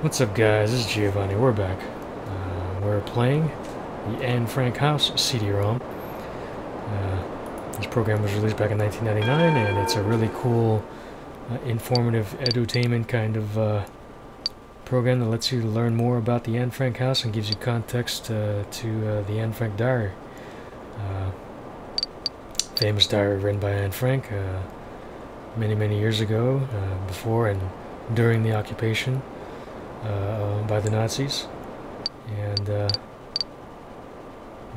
What's up, guys? This is Giovanni. We're back. We're playing the Anne Frank House CD-ROM. This program was released back in 1999, and it's a really cool, informative edutainment kind of program that lets you learn more about the Anne Frank House and gives you context to the Anne Frank Diary. Famous diary written by Anne Frank many, many years ago, before and during the occupation by the Nazis. And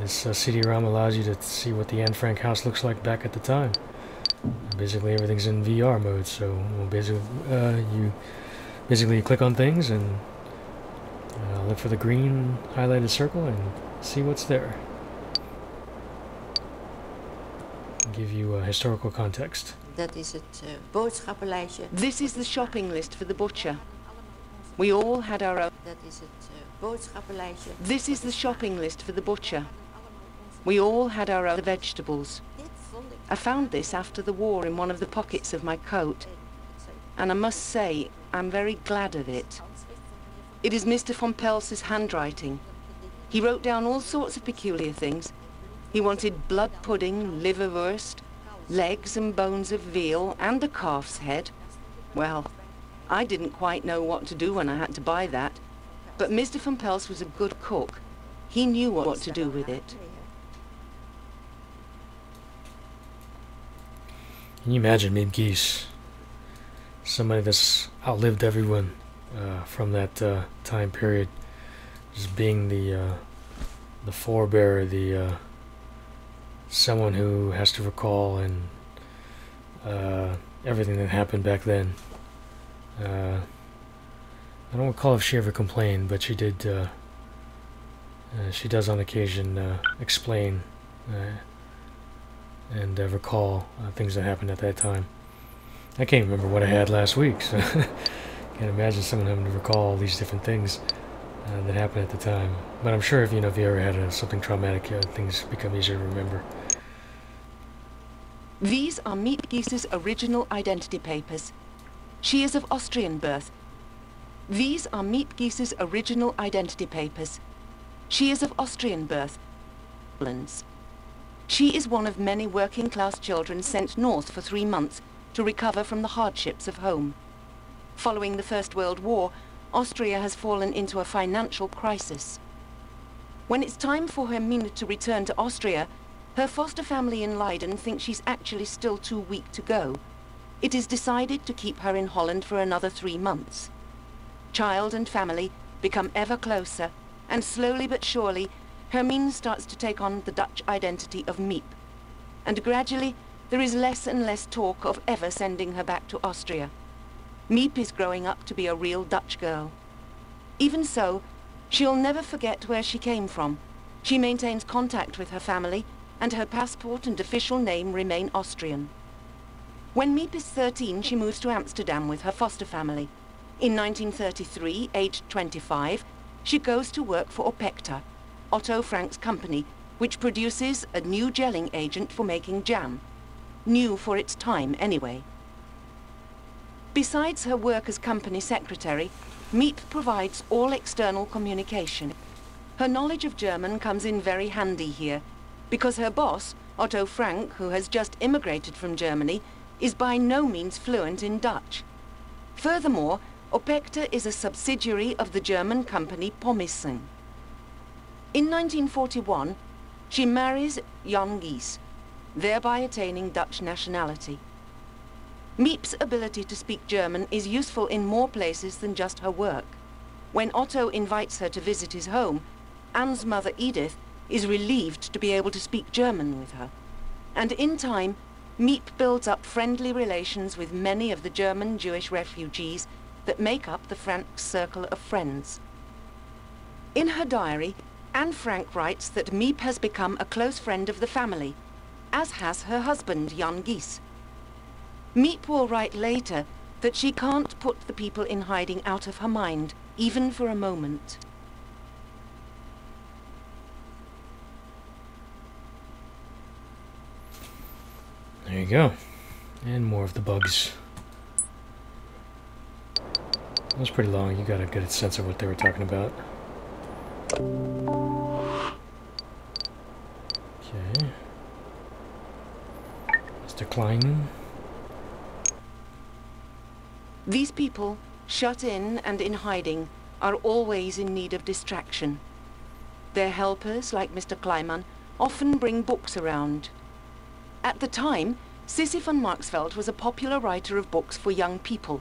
this CD-ROM allows you to see what the Anne Frank house looks like back at the time. Basically, everything's in VR mode, so you basically click on things and look for the green highlighted circle and see what's there. Give you historical context. Dat is het boodschappenlijstje. This is the shopping list for the butcher. We all had our own. Dat is het boodschappenlijstje. This is the shopping list for the butcher. We all had our own vegetables. I found this after the war in one of the pockets of my coat, and I must say I'm very glad of it. It is Mr. von Pels's handwriting. He wrote down all sorts of peculiar things. He wanted blood pudding, liverwurst, legs and bones of veal, and a calf's head. Well, I didn't quite know what to do when I had to buy that, but Mr. von Pels was a good cook. He knew what to do with it. Can you imagine Miep Gies, somebody that's outlived everyone from that time period, just being the forebearer, the someone who has to recall and everything that happened back then. I don't recall if she ever complained, but she did. She does on occasion explain and recall things that happened at that time. I can't remember what I had last week, so can't imagine someone having to recall all these different things that happened at the time. But I'm sure if you ever had something traumatic, things become easier to remember. These are Miep Gies's original identity papers. She is of Austrian birth. These are Miep Gies's original identity papers. She is of Austrian birth. She is one of many working-class children sent north for 3 months to recover from the hardships of home. Following the First World War, Austria has fallen into a financial crisis. When it's time for Hermine to return to Austria, her foster family in Leiden thinks she's actually still too weak to go. It is decided to keep her in Holland for another 3 months. Child and family become ever closer, and slowly but surely, Hermine starts to take on the Dutch identity of Miep. And gradually, there is less and less talk of ever sending her back to Austria. Miep is growing up to be a real Dutch girl. Even so, she'll never forget where she came from. She maintains contact with her family, and her passport and official name remain Austrian. When Miep is 13, she moves to Amsterdam with her foster family. In 1933, aged 25, she goes to work for Opekta, Otto Frank's company, which produces a new gelling agent for making jam. New for its time, anyway. Besides her work as company secretary, Miep provides all external communication. Her knowledge of German comes in very handy here, because her boss, Otto Frank, who has just immigrated from Germany, is by no means fluent in Dutch. Furthermore, Opekta is a subsidiary of the German company Pommissen. In 1941, she marries Jan Gies, thereby attaining Dutch nationality. Miep's ability to speak German is useful in more places than just her work. When Otto invites her to visit his home, Anne's mother Edith is relieved to be able to speak German with her. And in time, Miep builds up friendly relations with many of the German Jewish refugees that make up the Frank circle of friends. In her diary, Anne Frank writes that Miep has become a close friend of the family, as has her husband, Jan Gies. Miep will write later that she can't put the people in hiding out of her mind, even for a moment. There you go. And more of the bugs. was pretty long. You got a good sense of what they were talking about. Okay. Mr. Kleinman. These people, shut in and in hiding, are always in need of distraction. Their helpers, like Mr. Kleiman, often bring books around. At the time, Sissy van Marksveld was a popular writer of books for young people,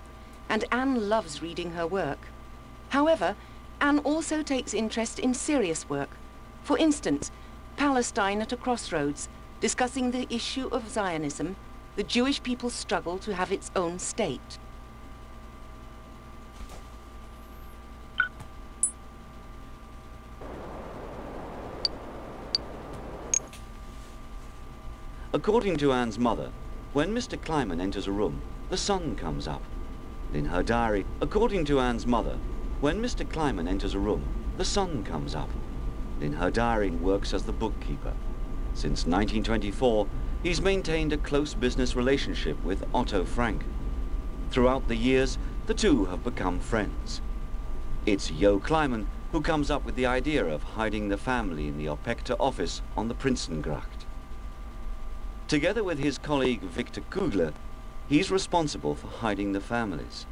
and Anne loves reading her work. However, Anne also takes interest in serious work. For instance, Palestine at a Crossroads, discussing the issue of Zionism, the Jewish people's struggle to have its own state. According to Anne's mother, when Mr. Kleiman enters a room, the sun comes up. In her diary, according to Anne's mother, when Mr. Kleiman enters a room, the sun comes up. In her diary, works as the bookkeeper. Since 1924, he's maintained a close business relationship with Otto Frank. Throughout the years, the two have become friends. It's Jo Kleiman who comes up with the idea of hiding the family in the Opekta office on the Prinsengracht. Together with his colleague Victor Kugler, he's responsible for hiding the families.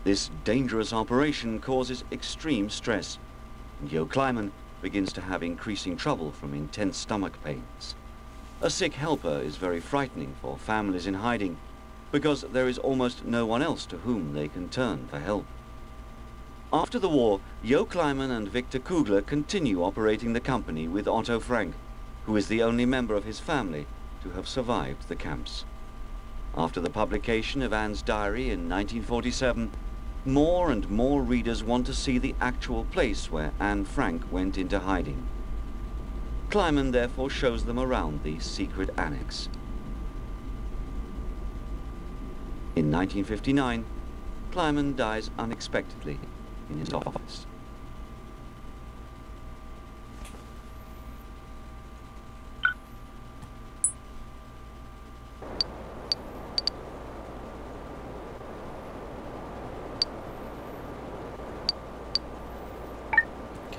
This dangerous operation causes extreme stress, and Jo Kleiman begins to have increasing trouble from intense stomach pains. A sick helper is very frightening for families in hiding, because there is almost no one else to whom they can turn for help. After the war, Jo Kleiman and Victor Kugler continue operating the company with Otto Frank, who is the only member of his family to have survived the camps. After the publication of Anne's diary in 1947, more and more readers want to see the actual place where Anne Frank went into hiding. Kleiman therefore shows them around the secret annex. In 1959, Kleiman dies unexpectedly in his office.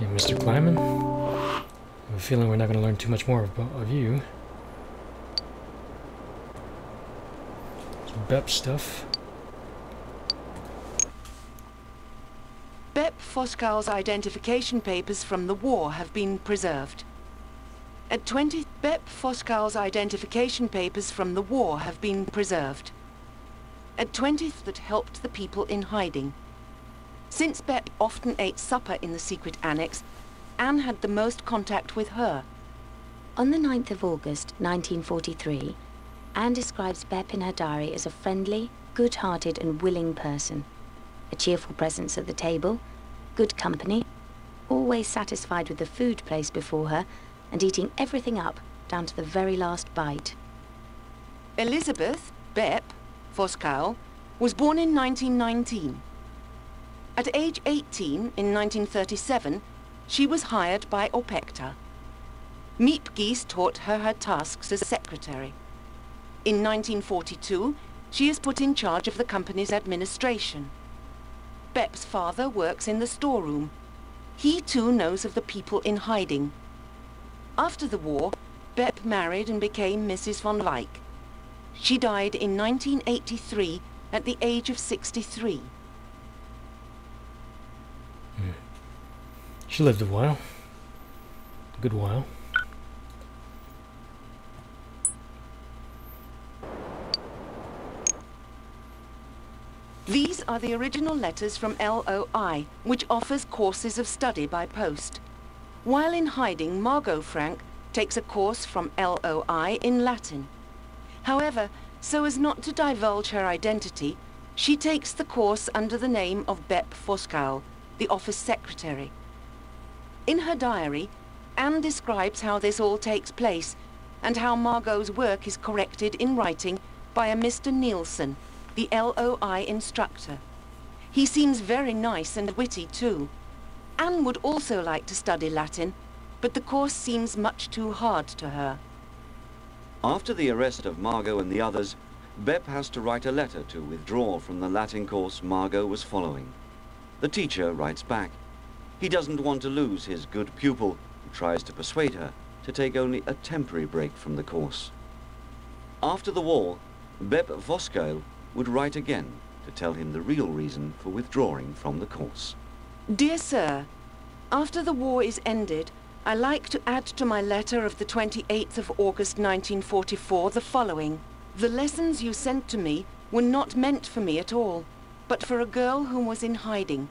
Okay, Mr. Kleiman. I have a feeling we're not going to learn too much more of you. Some BEP stuff. Bep Foskow's identification papers from the war have been preserved. At 20, Bep Foskow's identification papers from the war have been preserved. At 20, that helped the people in hiding. Since Bep often ate supper in the secret annex, Anne had the most contact with her. On the 9th of August, 1943, Anne describes Bep in her diary as a friendly, good-hearted and willing person. A cheerful presence at the table, good company, always satisfied with the food placed before her, and eating everything up, down to the very last bite. Elizabeth Bep Foskow was born in 1919. At age 18, in 1937, she was hired by Opekta. Miep Gies taught her her tasks as secretary. In 1942, she is put in charge of the company's administration. Bep's father works in the storeroom. He too knows of the people in hiding. After the war, Bep married and became Mrs. von Leik. She died in 1983 at the age of 63. She lived a while. A good while. These are the original letters from LOI, which offers courses of study by post. While in hiding, Margot Frank takes a course from LOI in Latin. However, so as not to divulge her identity, she takes the course under the name of Bep Foskow, the office secretary. In her diary, Anne describes how this all takes place and how Margot's work is corrected in writing by a Mr. Nielsen, the LOI instructor. He seems very nice and witty too. Anne would also like to study Latin, but the course seems much too hard to her. After the arrest of Margot and the others, Bep has to write a letter to withdraw from the Latin course Margot was following. The teacher writes back. He doesn't want to lose his good pupil, who tries to persuade her to take only a temporary break from the course. After the war, Beb Voskuil would write again to tell him the real reason for withdrawing from the course. Dear Sir, after the war is ended, I like to add to my letter of the 28th of August 1944 the following. The lessons you sent to me were not meant for me at all, but for a girl who was in hiding.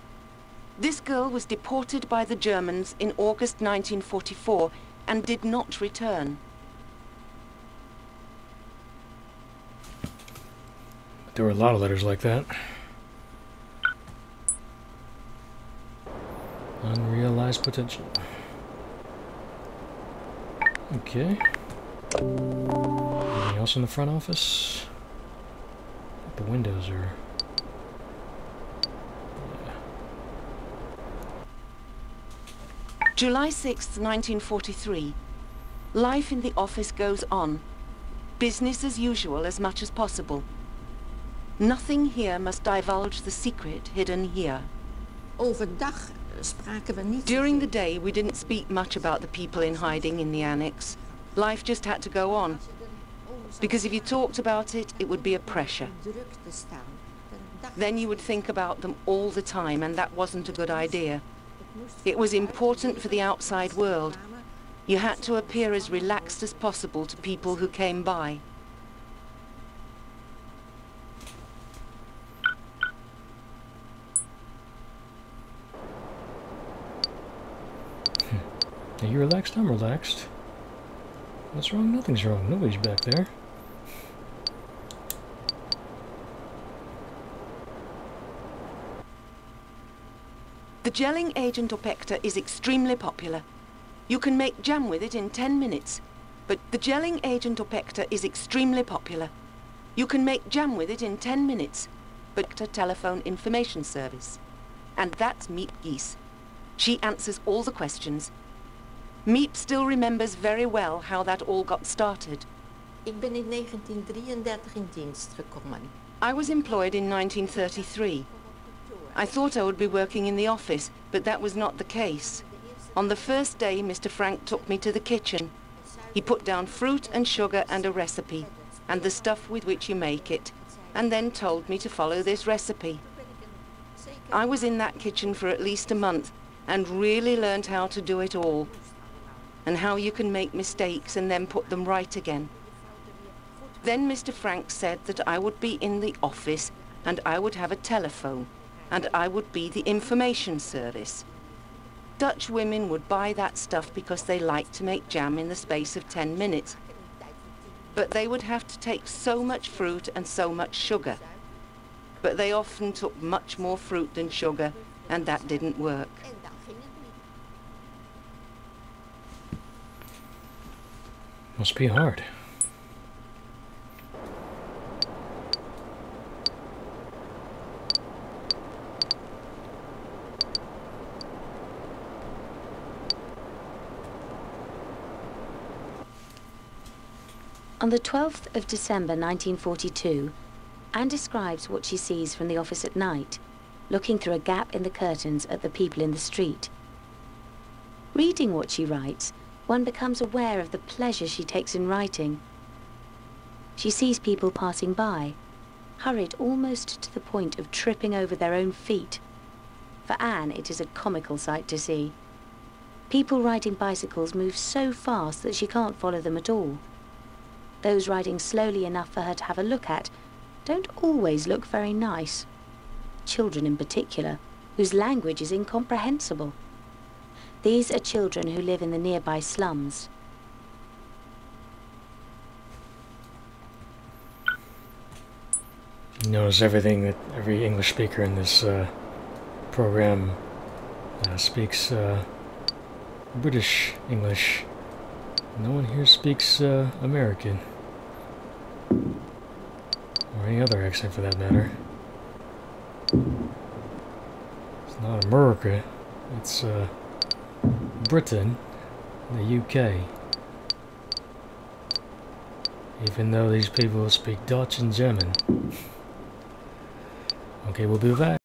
This girl was deported by the Germans in August 1944 and did not return. There were a lot of letters like that. Unrealized potential. Okay. Anything else in the front office? The windows are... yeah. July 6th, 1943. Life in the office goes on. Business as usual as much as possible. Nothing here must divulge the secret hidden here. Overdag spraken we niet. During the day, we didn't speak much about the people in hiding in the annex. Life just had to go on. Because if you talked about it, it would be a pressure. Then you would think about them all the time, and that wasn't a good idea. It was important for the outside world. You had to appear as relaxed as possible to people who came by. Are you relaxed? I'm relaxed. What's wrong? Nothing's wrong. Nobody's back there. The gelling agent Opekta is extremely popular. You can make jam with it in 10 minutes. But the gelling agent Opekta is extremely popular. You can make jam with it in 10 minutes. But a telephone information service. And that's Miep Gies. She answers all the questions. Miep still remembers very well how that all got started. Ik ben in 1933 in dienst gekomen. I was employed in 1933. I thought I would be working in the office, but that was not the case. On the first day, Mr. Frank took me to the kitchen. He put down fruit and sugar and a recipe, and the stuff with which you make it, and then told me to follow this recipe. I was in that kitchen for at least a month, and really learned how to do it all, and how you can make mistakes and then put them right again. Then Mr. Frank said that I would be in the office, and I would have a telephone, and I would be the information service. Dutch women would buy that stuff because they liked to make jam in the space of 10 minutes. But they would have to take so much fruit and so much sugar. But they often took much more fruit than sugar, and that didn't work. Must be hard. On the 12th of December 1942, Anne describes what she sees from the office at night, looking through a gap in the curtains at the people in the street. Reading what she writes, one becomes aware of the pleasure she takes in writing. She sees people passing by, hurried almost to the point of tripping over their own feet. For Anne, it is a comical sight to see. People riding bicycles move so fast that she can't follow them at all. Those riding slowly enough for her to have a look at don't always look very nice. Children in particular, whose language is incomprehensible. These are children who live in the nearby slums. You notice everything that every English speaker in this program speaks British English. No one here speaks American. Or any other accent for that matter. It's not America, it's Britain, the UK. Even though these people speak Dutch and German. Okay, we'll be back.